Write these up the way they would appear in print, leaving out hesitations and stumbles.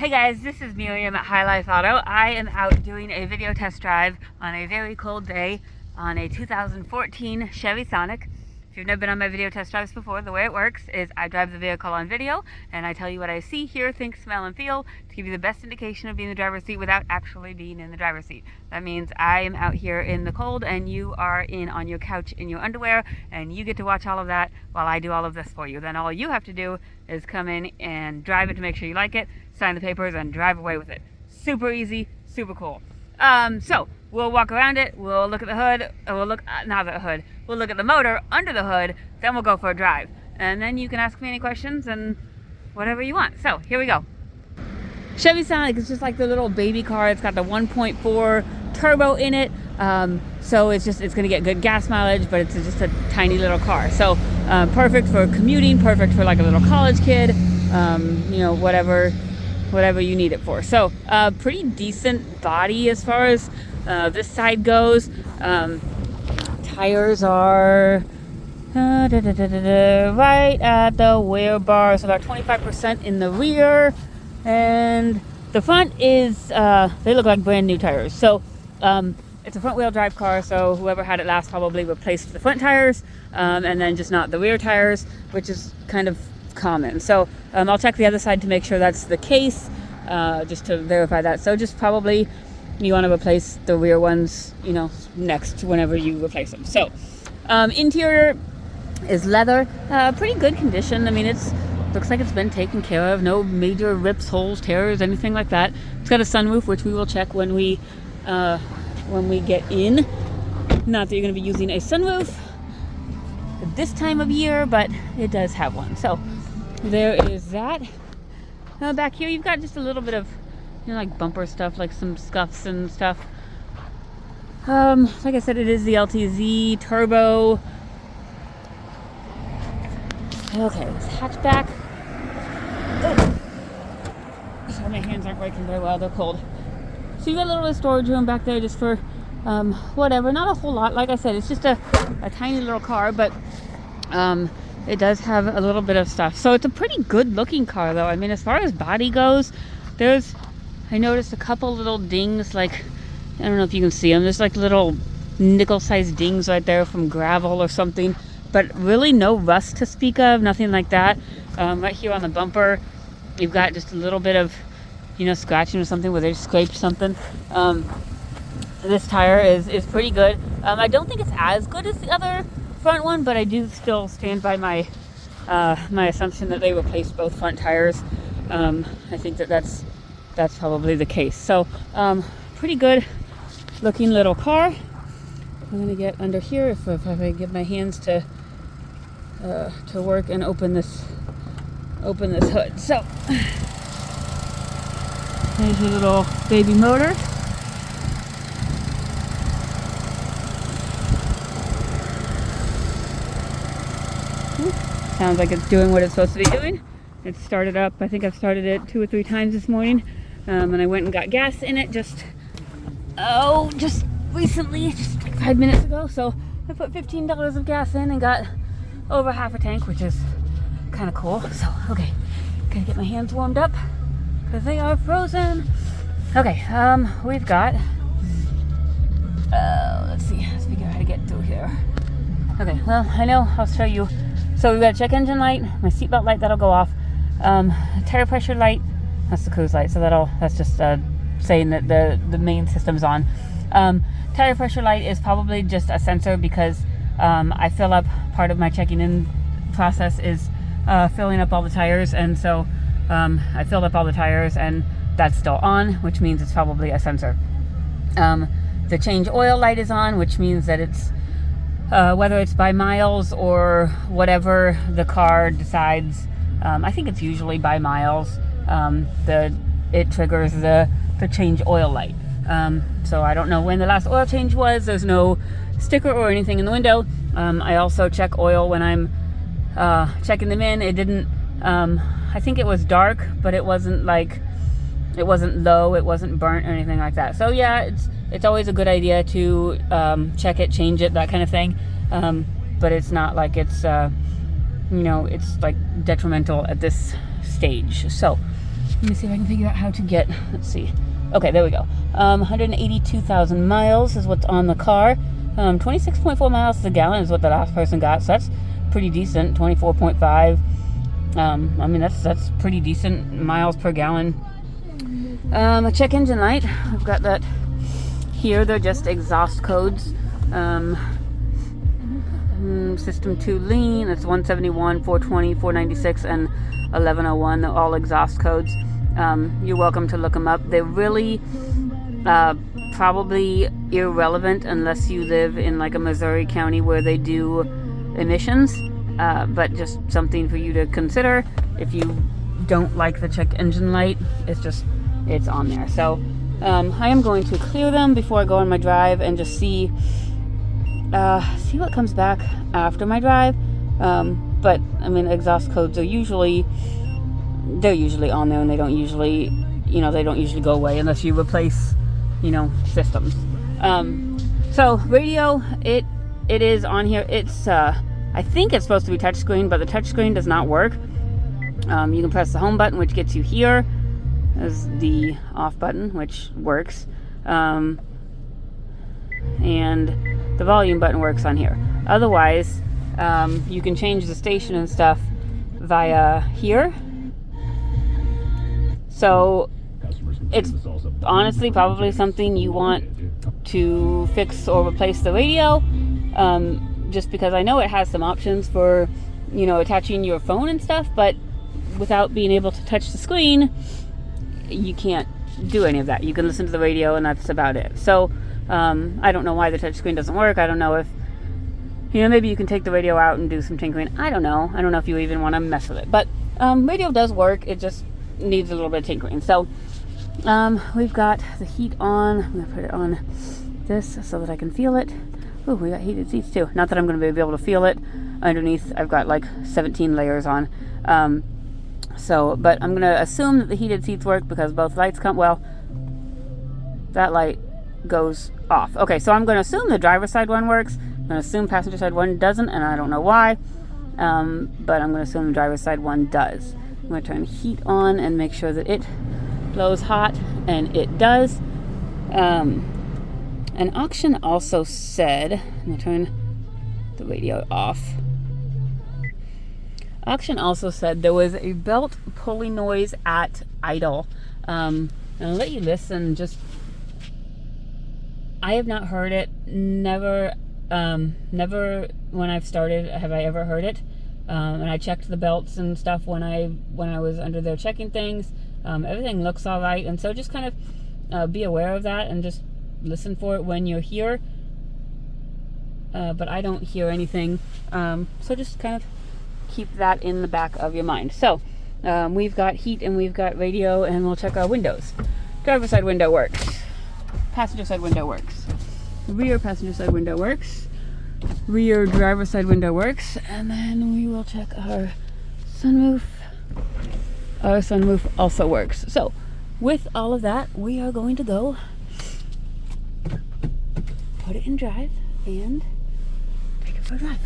Hey guys, this is Miriam at High Life Auto. I am out doing a video test drive on a very cold day on a 2014 Chevy Sonic. If you've never been on my video test drives before, the way it works is I drive the vehicle on video and I tell you what I see, hear, think, smell, and feel to give you the best indication of being in the driver's seat without actually being in the driver's seat. That means I am out here in the cold and you are in on your couch in your underwear and you get to watch all of that while I do all of this for you. Then all you have to do is come in and drive it to make sure you like it, sign the papers, and drive away with it. Super easy, super cool. So we'll walk around it, we'll look at the hood, we'll look at the motor under the hood, then we'll go for a drive. And then you can ask me any questions and whatever you want. So here we go. Chevy Sonic is just like the little baby car. It's got the 1.4 turbo in it. So it's gonna get good gas mileage, but it's just a tiny little car. So perfect for commuting, perfect for like a little college kid, whatever you need it for. So pretty decent body as far as this side goes. Tires are right at the wear bar, so about 25% in the rear, and the front is they look like brand new tires. So it's a front wheel drive car, so whoever had it last probably replaced the front tires and then just not the rear tires, which is kind of common. So I'll check the other side to make sure that's the case, just to verify that. So just probably you want to replace the rear ones, next whenever you replace them. So interior is leather, pretty good condition. I mean, looks like it's been taken care of. No major rips, holes, tears, anything like that. It's got a sunroof, which we will check when we get in. Not that you're going to be using a sunroof this time of year, but it does have one. So there is that. Back here you've got just a little bit of like bumper stuff, like some scuffs and stuff. Like I said, it is the LTZ turbo. Okay, this hatchback. Oh. Sorry, my hands aren't working very well, they're cold. So you got a little bit of storage room back there just for whatever. Not a whole lot. Like I said, it's just a tiny little car, but it does have a little bit of stuff. So it's a pretty good looking car though. I mean, as far as body goes, I noticed a couple little dings, like, I don't know if you can see them. There's like little nickel-sized dings right there from gravel or something, but really no rust to speak of, nothing like that. Right here on the bumper, you've got just a little bit of, scratching or something where they scraped something. This tire is pretty good. I don't think it's as good as the other front one, but I do still stand by my assumption that they replaced both front tires. I think that's probably the case. So pretty good looking little car. I'm gonna get under here if I get my hands to work and open this hood. So there's your little baby motor. Sounds like it's doing what it's supposed to be doing. It's started up. I think I've started it 2 or 3 times this morning, and I went and got gas in it just recently, just like 5 minutes ago. So I put $15 of gas in and got over half a tank, which is kind of cool. So okay, gotta get my hands warmed up because they are frozen. Okay, we've got let's figure out how to get through here. Okay, well, I know, I'll show you. So we've got a check engine light, my seatbelt light, that'll go off. Tire pressure light, that's the cruise light, so that's just saying that the main system's on. Tire pressure light is probably just a sensor because I fill up, part of my checking in process is filling up all the tires, and so I filled up all the tires and that's still on, which means it's probably a sensor. The change oil light is on, which means that it's whether it's by miles or whatever the car decides. I think it's usually by miles. It triggers the change oil light. So I don't know when the last oil change was. There's no sticker or anything in the window. I also check oil when I'm checking them in. It didn't, I think it was dark, but it wasn't low, it wasn't burnt or anything like that. So yeah, it's always a good idea to check it, change it, that kind of thing. But it's not like it's like detrimental at this stage. So Let me see if I can figure out how to get, let's see. Okay, there we go. 182,000 miles is what's on the car. 26.4 miles to the gallon is what the last person got, so that's pretty decent. 24.5. I mean, that's pretty decent miles per gallon. A check engine light. I've got that here. They're just exhaust codes. System 2 lean. It's 171, 420, 496, and 1101. They're all exhaust codes. You're welcome to look them up. They're really probably irrelevant unless you live in like a Missouri county where they do emissions. But just something for you to consider. If you don't like the check engine light, it's on there. So I am going to clear them before I go on my drive and just see what comes back after my drive. But I mean, exhaust codes are usually on there, and they don't usually go away unless you replace systems. So radio, it is on here. It's I think it's supposed to be touchscreen, but the touchscreen does not work. You can press the home button, which gets you here. There's the off button, which works. And the volume button works on here. Otherwise, you can change the station and stuff via here. So it's honestly probably something you want to fix or replace the radio. Just because I know it has some options for, attaching your phone and stuff, but without being able to touch the screen, you can't do any of that. You can listen to the radio and that's about it. So I don't know why the touchscreen doesn't work. I don't know if, maybe you can take the radio out and do some tinkering. I don't know if you even want to mess with it. But radio does work. It just needs a little bit of tinkering. So we've got the heat on. I'm going to put it on this so that I can feel it. Ooh, we got heated seats too. Not that I'm going to be able to feel it. Underneath, I've got like 17 layers on. But I'm going to assume that the heated seats work because both lights come. Well, that light goes off. Okay, so I'm going to assume the driver's side one works. I'm going to assume passenger side one doesn't, and I don't know why. But I'm going to assume the driver's side one does. I'm going to turn heat on and make sure that it blows hot, and it does. An auction also said, I'm going to turn the radio off. Auction also said there was a belt pulley noise at idle. And I'll let you listen. I have not heard it. Never when I've started have I ever heard it. And I checked the belts and stuff when I was under there checking things. Everything looks all right, and so just kind of be aware of that and just listen for it when you're here. But I don't hear anything, so just kind of keep that in the back of your mind. So we've got heat and we've got radio, and we'll check our windows. Driver's side window works. Passenger side window works. Rear passenger side window works. Rear driver's side window works. And then we will check our sunroof. Our sunroof also works. So with all of that, we are going to go put it in drive and take it for a drive.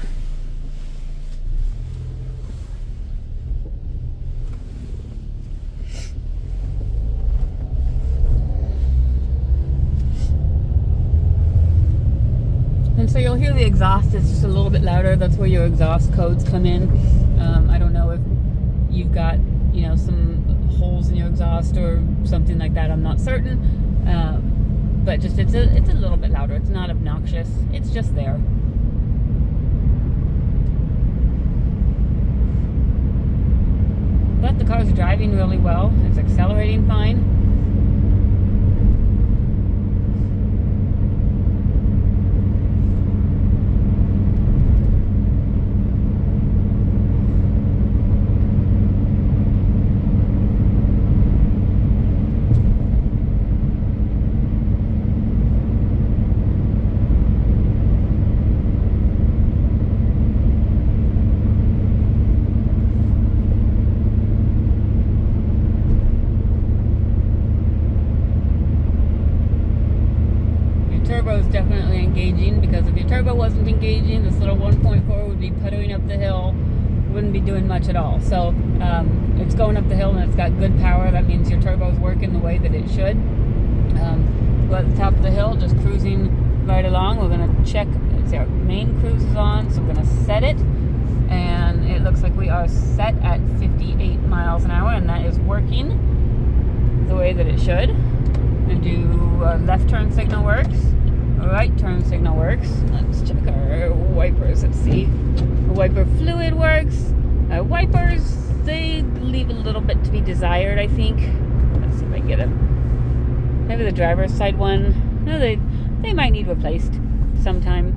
And so you'll hear the exhaust is just a little bit louder. That's where your exhaust codes come in. I don't know if you've got, some holes in your exhaust or something like that. I'm not certain. But just it's a little bit louder. It's not obnoxious. It's just there. But the car's driving really well. It's accelerating fine. Turbo is definitely engaging, because if your turbo wasn't engaging, this little 1.4 would be puttering up the hill wouldn't be doing much at all. So it's going up the hill and it's got good power. That means your turbo's working the way that it should. We're at the top of the hill, just cruising right along. We're going to check, see, our main cruise is on, so we're going to set it. And it looks like we are set at 58 miles an hour, and that is working the way that it should. And do left turn signal works, right turn signal works. Let's check our wipers. Let's see. The wiper fluid works. Wipers, they leave a little bit to be desired, I think. Let's see if I can get them. Maybe the driver's side one. No, they might need replaced sometime.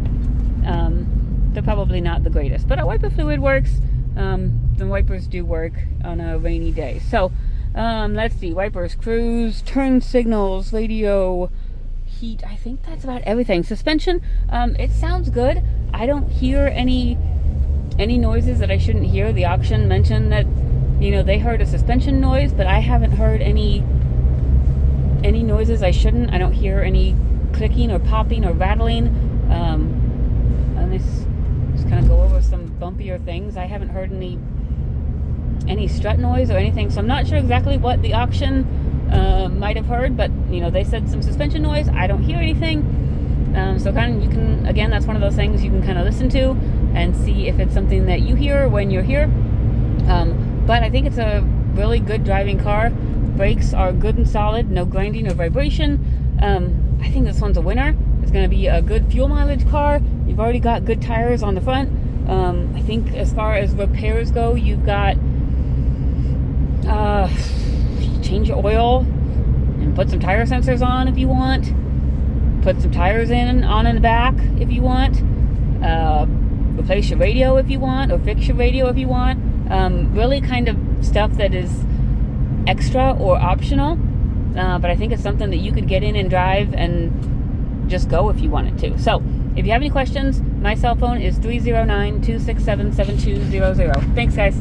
They're probably not the greatest, but our wiper fluid works. The wipers do work on a rainy day. So let's see, wipers, cruise, turn signals, radio, heat. I think that's about everything. Suspension, it sounds good. I don't hear any noises that I shouldn't hear. The auction mentioned that, you know, they heard a suspension noise, but I haven't heard any noises I shouldn't. I don't hear any clicking or popping or rattling. And this just kind of go over some bumpier things. I haven't heard any strut noise or anything, so I'm not sure exactly what the auction might have heard, but you know, they said some suspension noise. I don't hear anything. So kind of, you can, again, that's one of those things you can kind of listen to and see if it's something that you hear when you're here. But I think it's a really good driving car. Brakes are good and solid, no grinding or vibration. I think this one's a winner. It's going to be a good fuel mileage car. You've already got good tires on the front. I think as far as repairs go, you've got change your oil and put some tire sensors on if you want. Put some tires in the back if you want. Replace your radio if you want, or fix your radio if you want. Really kind of stuff that is extra or optional. But I think it's something that you could get in and drive and just go if you wanted to. So if you have any questions, my cell phone is 309-267-7200. Thanks, guys.